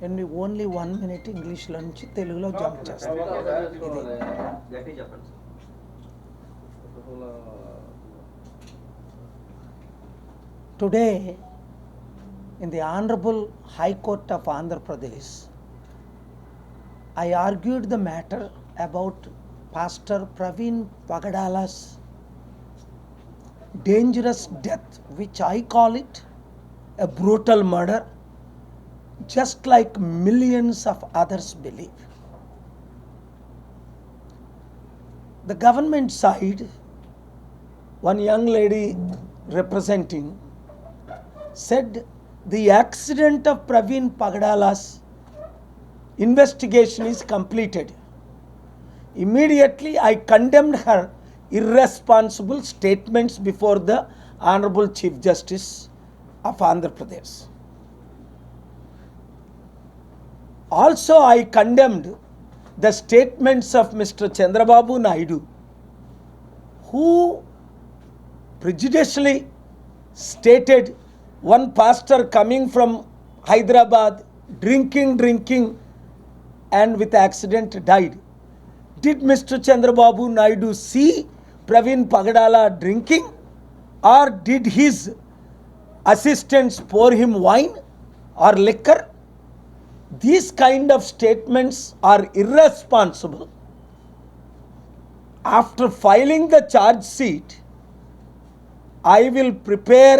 And only 1 minute ఇంగ్లీష్లో నుంచి తెలుగులో జంప్ చేస్తాం. Today, in the Honorable High Court of Andhra Pradesh, I argued the matter about Pastor Praveen Pagadala's dangerous death, which I call it a brutal murder, just like millions of others believe. The government side, one young lady representing, said the accident of Praveen Pagadala's investigation is completed. Immediately I condemned her irresponsible statements before the Honorable Chief Justice of Andhra Pradesh. Also I condemned the statements of Mr. Chandrababu Naidu, who prejudicially stated one pastor coming from Hyderabad drinking and with accident died. Did Mr. Chandrababu Naidu see Praveen Pagadala drinking, or did his assistants pour him wine or liquor? These kind of statements are irresponsible. After filing the charge sheet, I will prepare.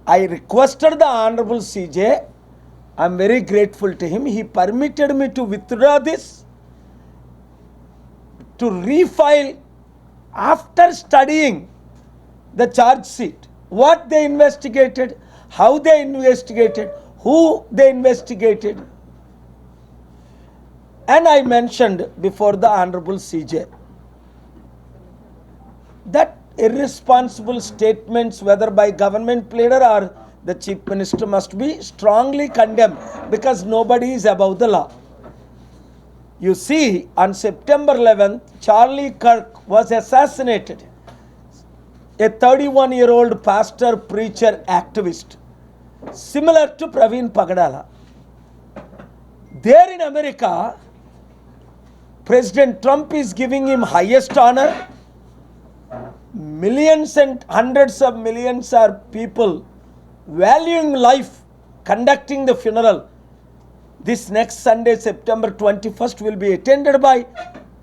I requested the Honorable CJ. I am very grateful to him. He permitted me to withdraw this, to refile after studying the charge sheet, what they investigated, how they investigated, who they investigated. And I mentioned before the Honorable CJ that irresponsible statements, whether by government leader or the Chief Minister, must be strongly condemned, because nobody is above the law. You see, on September 11th, Charlie Kirk was assassinated, a 31-year-old pastor, preacher, activist, similar to Praveen Pagadala. There in America, President Trump is giving him highest honor. Millions and hundreds of millions are people valuing life, conducting the funeral. This next Sunday, September 21st, will be attended by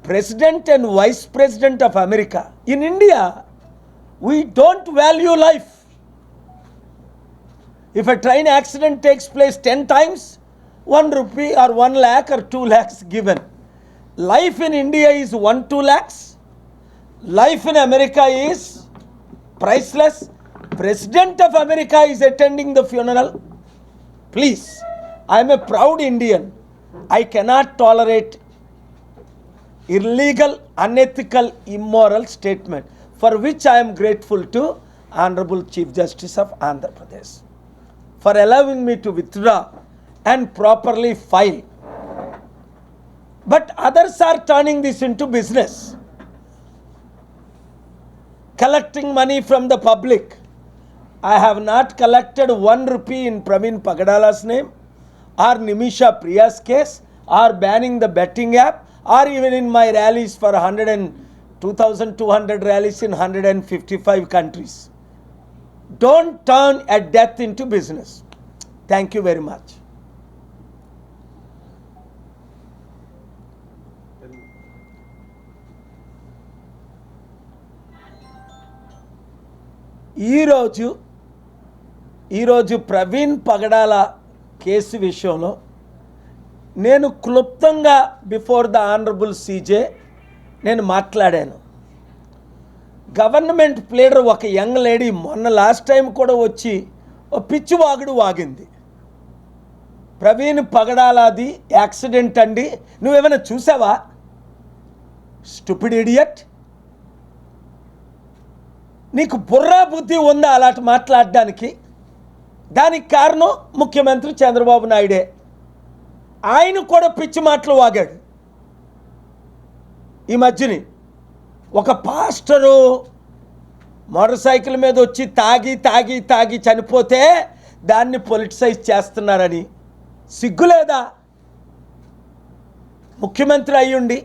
President and Vice President of America. In India, we don't value life. If a train accident takes place 10 times, 1 rupee or 1 lakh or 2 lakhs given. Life in India is 1-2 lakhs. Life in America is priceless. President of America is attending the funeral. Please, I am a proud Indian. I cannot tolerate illegal, unethical, immoral statement, for which I am grateful to Honorable Chief Justice of Andhra Pradesh for allowing me to withdraw and properly file. But others are turning this into business, collecting money from the public. I have not collected 1 rupee in Praveen Pagadala's name, or Nimisha Priya's case, or banning the betting app, or even in my rallies for 2,200 rallies in 155 countries. Don't turn a death into business. Thank you very much. ఈరోజు ప్రవీణ్ పగడాల case విషయంలో నేను క్లుప్తంగా before the honourable CJ నేను మాట్లాడాను. Government pleader ఒక young lady మొన్న last time కూడా వచ్చి ఓ పిచ్చి వాగుడు వాగింది. ప్రవీణ్ పగడాలది యాక్సిడెంట్ అండి, నువ్వేమైనా చూసావా? స్టూపిడ్ ఇడియట్, నీకు బుర్రా బుద్ధి ఉందా అలాంటి మాట్లాడడానికి? దానికి కారణం ముఖ్యమంత్రి చంద్రబాబు నాయుడే. ఆయన కూడా పిచ్చి మాటలు వాగాడు. ఈ మధ్యని ఒక పాస్టరు మోటార్ సైకిల్ మీద వచ్చి తాగి తాగి తాగి చనిపోతే దాన్ని పొలిటిసైజ్ చేస్తున్నారని సిగ్గులేదా? ముఖ్యమంత్రి అయ్యుండి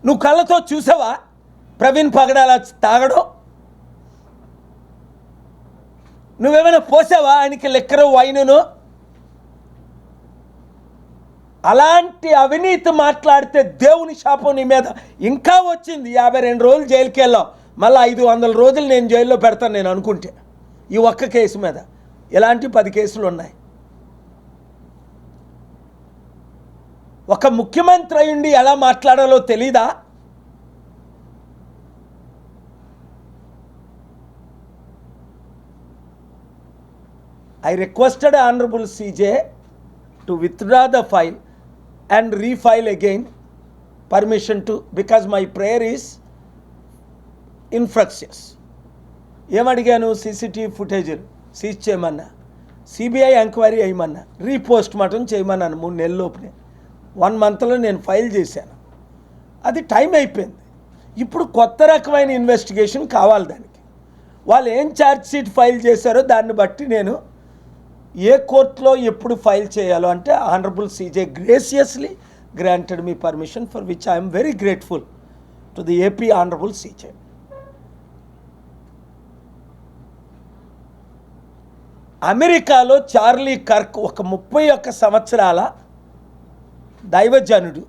నువ్వు కళ్ళతో చూసావా ప్రవీణ్ పగడాల తాగడం? నువ్వేమైనా పోసావా ఆయనకి లెక్కరు వైనును? అలాంటి అవినీతి మాట్లాడితే దేవుని శాపం నీ మీద ఇంకా వచ్చింది. 52 రోజులు జైలుకి వెళ్ళావు, మళ్ళీ 500 రోజులు నేను జైల్లో పెడతాను నేను అనుకుంటే. ఈ ఒక్క కేసు మీద ఇలాంటి 10 కేసులు ఉన్నాయి. ఒక ముఖ్యమంత్రి అయ్యుండి ఎలా మాట్లాడాలో తెలీదా? I requested Honorable CJ to withdraw the file and refile again, permission to, because my prayer is infructuous. ఏమడిగాను? సీసీటీవీ ఫుటేజ్ సీజ్ చేయమన్నా, సిబిఐ ఎంక్వైరీ చేయమన్నా, రీపోస్ట్ మార్టం చేయమన్నాను 3 నెలల లోపునే. 1 మంత్లో నేను ఫైల్ చేశాను. అది టైం అయిపోయింది. ఇప్పుడు కొత్త రకమైన ఇన్వెస్టిగేషన్ కావాలి దానికి. వాళ్ళు ఏం ఛార్జ్ షీట్ ఫైల్ చేశారో దాన్ని బట్టి నేను ఏ కోర్టులో ఎప్పుడు ఫైల్ చేయాలో అంటే honourable CJ graciously granted me permission, for which I'm very grateful to the AP honourable CJ. అమెరికాలో చార్లీ కర్క్ ఒక 31 సంవత్సరాల దైవజనుడు.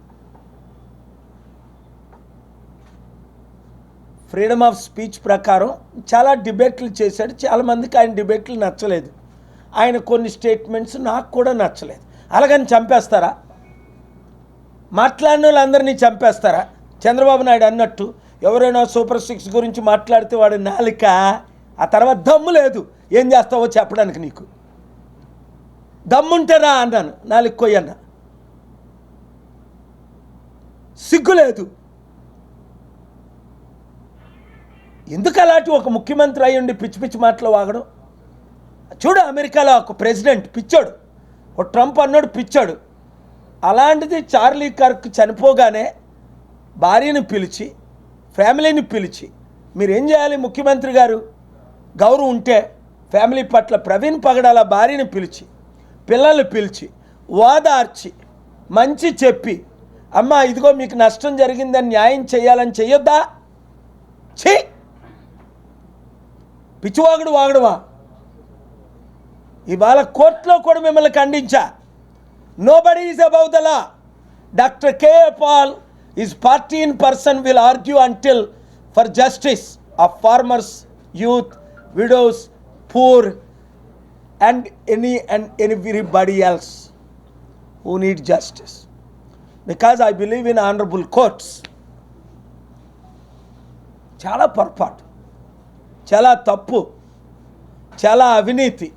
ఫ్రీడమ్ ఆఫ్ స్పీచ్ ప్రకారం చాలా డిబేట్లు చేశాడు. చాలామందికి ఆయన డిబేట్లు నచ్చలేదు. ఆయన కొన్ని స్టేట్మెంట్స్ నాకు కూడా నచ్చలేదు. అలాగని చంపేస్తారా? మాట్లాడిన వాళ్ళందరినీ చంపేస్తారా? చంద్రబాబు నాయుడు అన్నట్టు ఎవరైనా సూపర్ 6 గురించి మాట్లాడితే వాడు నాలిక, ఆ తర్వాత దమ్ము లేదు ఏం చేస్తావో చెప్పడానికి. నీకు దమ్ముంటేనా అన్నాను, నాలుగు కొయ్యన్న. సిగ్గు లేదు. ఎందుకు అలాంటి ఒక ముఖ్యమంత్రి అయ్యుండి పిచ్చి పిచ్చి మాటలు వాగడం? చూడు, అమెరికాలో ఒక ప్రెసిడెంట్ పిచ్చాడు, ఒక ట్రంప్ అన్నాడు పిచ్చాడు. అలాంటిది చార్లీ కర్క్ చనిపోగానే భార్యని పిలిచి, ఫ్యామిలీని పిలిచి, మీరేం చేయాలి ముఖ్యమంత్రి గారు? గౌరవం ఉంటే ఫ్యామిలీ పట్ల ప్రవీణ్ పగడాల భార్యని పిలిచి, పిల్లల్ని పిలిచి, ఓదార్చి, మంచి చెప్పి, అమ్మ ఇదిగో మీకు నష్టం జరిగిందని న్యాయం చేయాలని చెయ్యొద్దా? ఛీ, పిచ్చివాగుడు వాగడవా? ఇవాళ కోర్టులో కూడా మిమ్మల్ని ఖండించా. Nobody is above the law. Doctor K.A. Paul, his party in person will argue until for justice of farmers, youth, widows, poor, and everybody else who need justice. Because I believe in honorable courts. చాలా పొరపాటు, చాలా తప్పు, చాలా అవినీతి.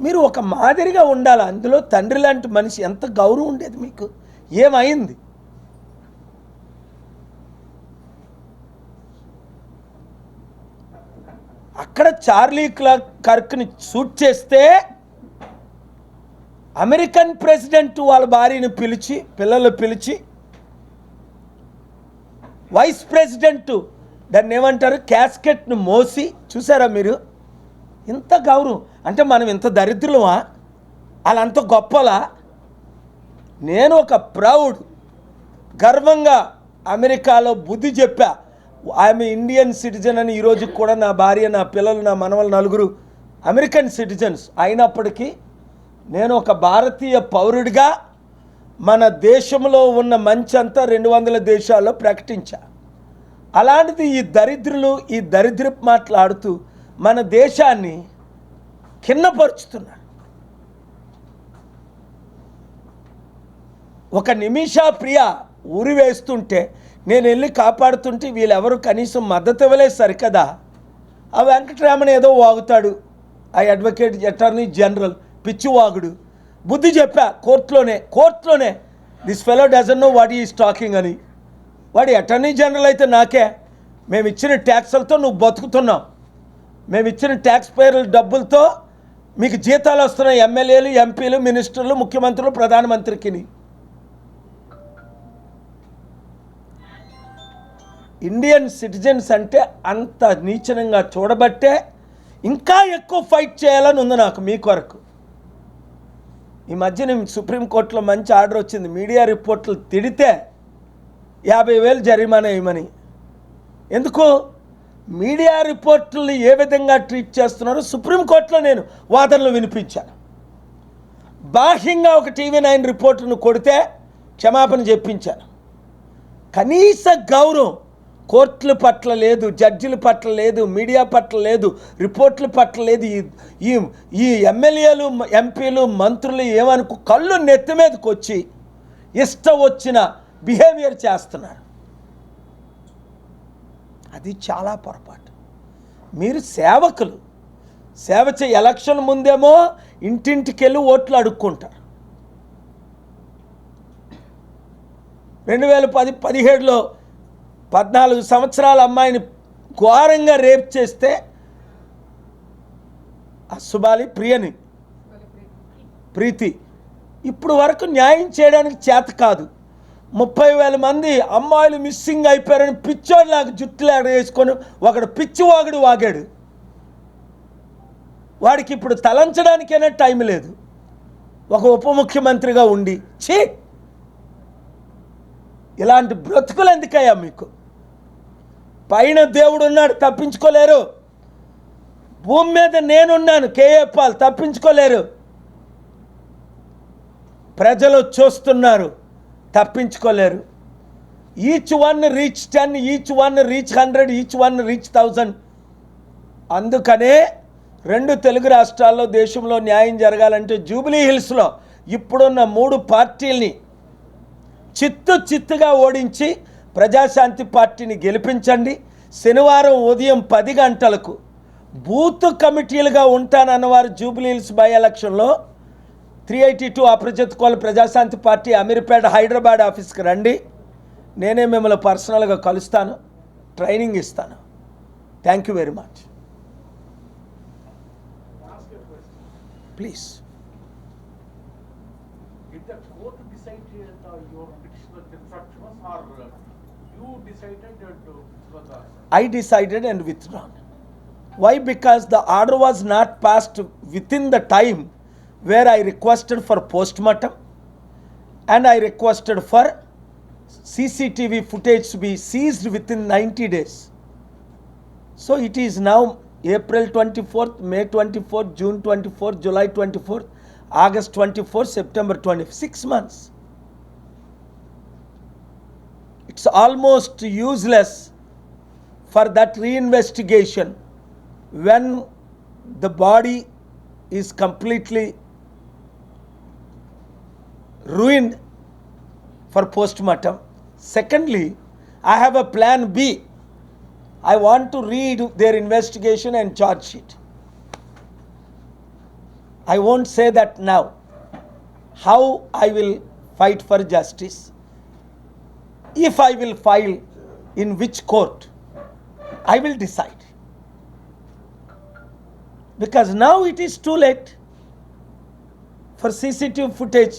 మీరు ఒక మాదిరిగా ఉండాలి. అందులో తండ్రి లాంటి మనిషి, ఎంత గౌరవం ఉండేది మీకు? ఏమైంది? అక్కడ చార్లీ కర్క్ని షూట్ చేస్తే అమెరికన్ ప్రెసిడెంట్ వాళ్ళ భార్యని పిలిచి, పిల్లలు పిలిచి, వైస్ ప్రెసిడెంట్ దాన్ని ఏమంటారు క్యాస్కెట్ను మోసి, చూసారా మీరు? ఇంత గౌరవం అంటే మనం ఇంత దరిద్రులమా? వాళ్ళంత గొప్పలా? నేను ఒక ప్రౌడ్, గర్వంగా అమెరికాలో బుద్ధి చెప్పా. ఐఎమ్ ఇండియన్ సిటిజన్ అని. ఈరోజు కూడా నా భార్య, నా పిల్లలు, నా మనవలు 4 అమెరికన్ సిటిజన్స్ అయినప్పటికీ నేను ఒక భారతీయ పౌరుడిగా మన దేశంలో ఉన్న మంచి అంతా 200 దేశాల్లో ప్రకటించా. అలాంటిది ఈ దరిద్రులు ఈ దరిద్రపు మాట్లాడుతూ మన దేశాన్ని కిన్నపరుచుతున్నారు. ఒక నిమిషా ప్రియ ఉరి వేస్తుంటే నేను వెళ్ళి కాపాడుతుంటే వీళ్ళెవరు కనీసం మద్దతు ఇవ్వలేదు సరికదా? ఆ వెంకటరామన్ ఏదో వాగుతాడు, ఆ అడ్వకేట్ అటార్నీ జనరల్ పిచ్చివాగుడు. బుద్ధి చెప్పా కోర్టులోనే this fellow doesn't know what is talking అని. వాడి అటార్నీ జనరల్ అయితే నాకే, మేము ఇచ్చిన ట్యాక్సులతో నువ్వు బతుకుతున్నావు, మేము ఇచ్చిన ట్యాక్స్ పేర్ల డబ్బులతో మీకు జీతాలు వస్తున్నాయి, ఎమ్మెల్యేలు, ఎంపీలు, మినిస్టర్లు, ముఖ్యమంత్రులు, ప్రధానమంత్రికి. ఇండియన్ సిటిజన్స్ అంటే అంత నీచనంగా చూడబట్టే ఇంకా ఎక్కువ ఫైట్ చేయాలని ఉంది నాకు మీ కొరకు. ఈ మధ్యన సుప్రీంకోర్టులో మంచి ఆర్డర్ వచ్చింది, మీడియా రిపోర్ట్లు తిడితే 50,000 జరిమానా వేయమని. ఎందుకు? మీడియా రిపోర్టుల్ని ఏ విధంగా ట్రీట్ చేస్తున్నారో సుప్రీంకోర్టులో నేను వాదనలు వినిపించాను. బాహ్యంగా ఒక TV9 రిపోర్టును కొడితే క్షమాపణ చెప్పించాను. కనీస గౌరవం కోర్టుల పట్ల లేదు, జడ్జిల పట్ల లేదు, మీడియా పట్ల లేదు, రిపోర్టుల పట్ల లేదు. ఈ ఎమ్మెల్యేలు, ఎంపీలు, మంత్రులు ఏమనుకో కళ్ళు నెత్తి మీదకి వచ్చి ఇష్టం వచ్చిన బిహేవియర్ చేస్తున్నారు. అది చాలా పొరపాటు. మీరు సేవకులు, సేవ ఎలక్షన్ ముందేమో ఇంటింటికి వెళ్ళి ఓట్లు అడుక్కుంటారు. 2017లో 14 సంవత్సరాల అమ్మాయిని ఘోరంగా రేప్ చేస్తే సుబాలి ప్రీతి ఇప్పుడు వరకు న్యాయం చేయడానికి చేత కాదు. 30,000 మంది అమ్మాయిలు మిస్సింగ్ అయిపోయారని పిచ్చోడిలాగా జుట్టులాగా వేసుకొని ఒకడు పిచ్చివాగుడు వాగాడు. వాడికి ఇప్పుడు తలంచడానికైనా టైం లేదు, ఒక ఉప ముఖ్యమంత్రిగా ఉండి. ఇలాంటి బ్రతుకులు ఎందుకయ్యా మీకు? పైన దేవుడు ఉన్నాడు, తప్పించుకోలేరు. భూమి మీద నేనున్నాను, కేఏ పాల్, తప్పించుకోలేరు. ప్రజలు చూస్తున్నారు, తప్పించుకోలేరు. Each one reach 10, each one reach 100, each one reach 1000. అందుకనే 2 తెలుగు రాష్ట్రాల్లో దేశంలో న్యాయం జరగాలంటే జూబ్లీ హిల్స్లో ఇప్పుడున్న 3 పార్టీల్ని చిత్తుగా ఓడించి ప్రజాశాంతి పార్టీని గెలిపించండి. శనివారం ఉదయం 10 గంటలకు బూత్ కమిటీలుగా ఉంటానన్నవారు జూబ్లీ హిల్స్ బై ఎలక్షన్లో 382 అప్రజిత్ కోల్ ప్రజాశాంతి పార్టీ అమీర్పేట హైదరాబాద్ ఆఫీస్కి రండి. నేనే మిమ్మల్ని పర్సనల్గా కలుస్తాను, ట్రైనింగ్ ఇస్తాను. Thank you very much. Please. Did the court decide your petition of construction or you decided to withdraw the... I decided and withdrawn. Why? Because the order was not passed within the time where I requested for postmortem and I requested for CCTV footage to be seized within 90 days. So it is now April 24th, May 24th, June 24th, July 24th, August 24th, September 20th, 6 months. It's almost useless for that reinvestigation when the body is completely ruined for postmortem. Secondly, I have a plan B. I want to read their investigation and charge sheet. I won't say that now. How I will fight for justice, if I will file in which court, I will decide. Because now it is too late. For CCTV footage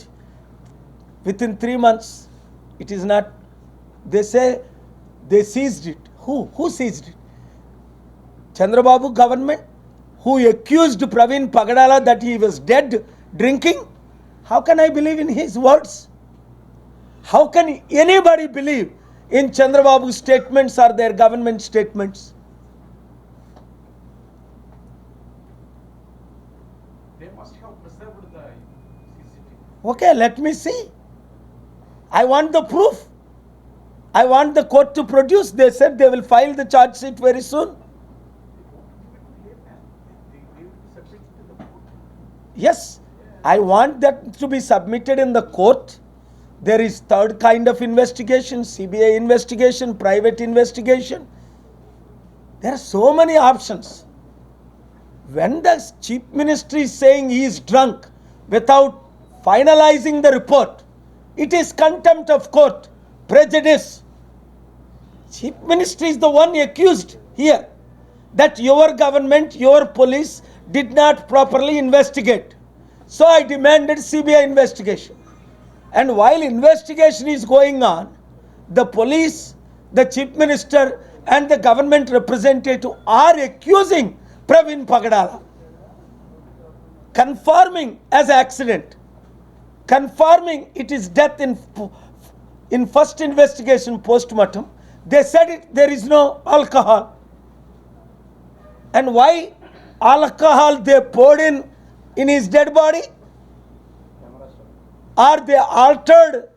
within 3 months, it is not. They say they seized it. Who seized it? Chandrababu government, who accused Praveen Pagadala that he was dead drinking. How can I believe in his words? How can anybody believe in Chandrababu's statements or their government statements? They must have preserved the CCTV. Okay, let me see. I want the proof. I want the court to produce. They said they will file the charge sheet very soon. Yes, I want that to be submitted in the court. There is third kind of investigation, CBI investigation, private investigation. There are so many options. When the chief minister is saying he is drunk without finalizing the report, it is contempt of court, prejudice. Chief minister is the one accused here that your government, your police did not properly investigate. So I demanded CBI investigation. And while investigation is going on, the police, the chief minister and the government representative are accusing Praveen Pagadala, confirming as accident, confirming it is death in first investigation post-mortem. They said it, there is no alcohol. And why alcohol they poured in his dead body? Or they altered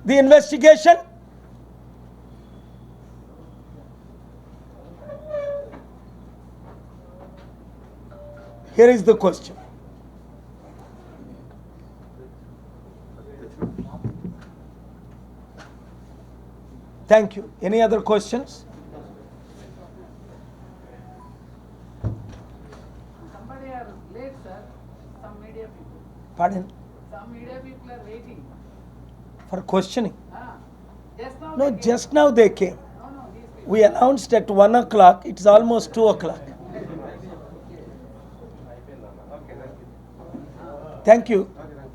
the investigation? Here is the question. Thank you. Any other questions? Somebody are late, sir. Some media people. Pardon? Some media people are waiting. For questioning? Just now. No, they came. just now they came. No, these people. We announced at 1 o'clock. It's almost 2 o'clock. Thank you.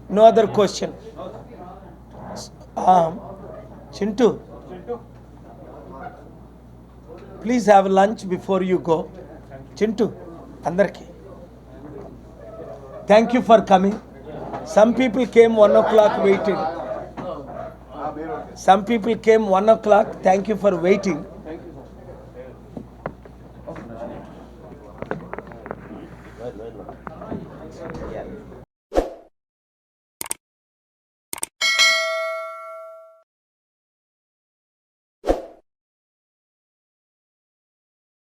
No other question. Chintu, please have lunch before you go. Chintu, andarki. Thank you for coming. Some people came 1 o'clock waited. Some people came 1 o'clock. Thank you for waiting.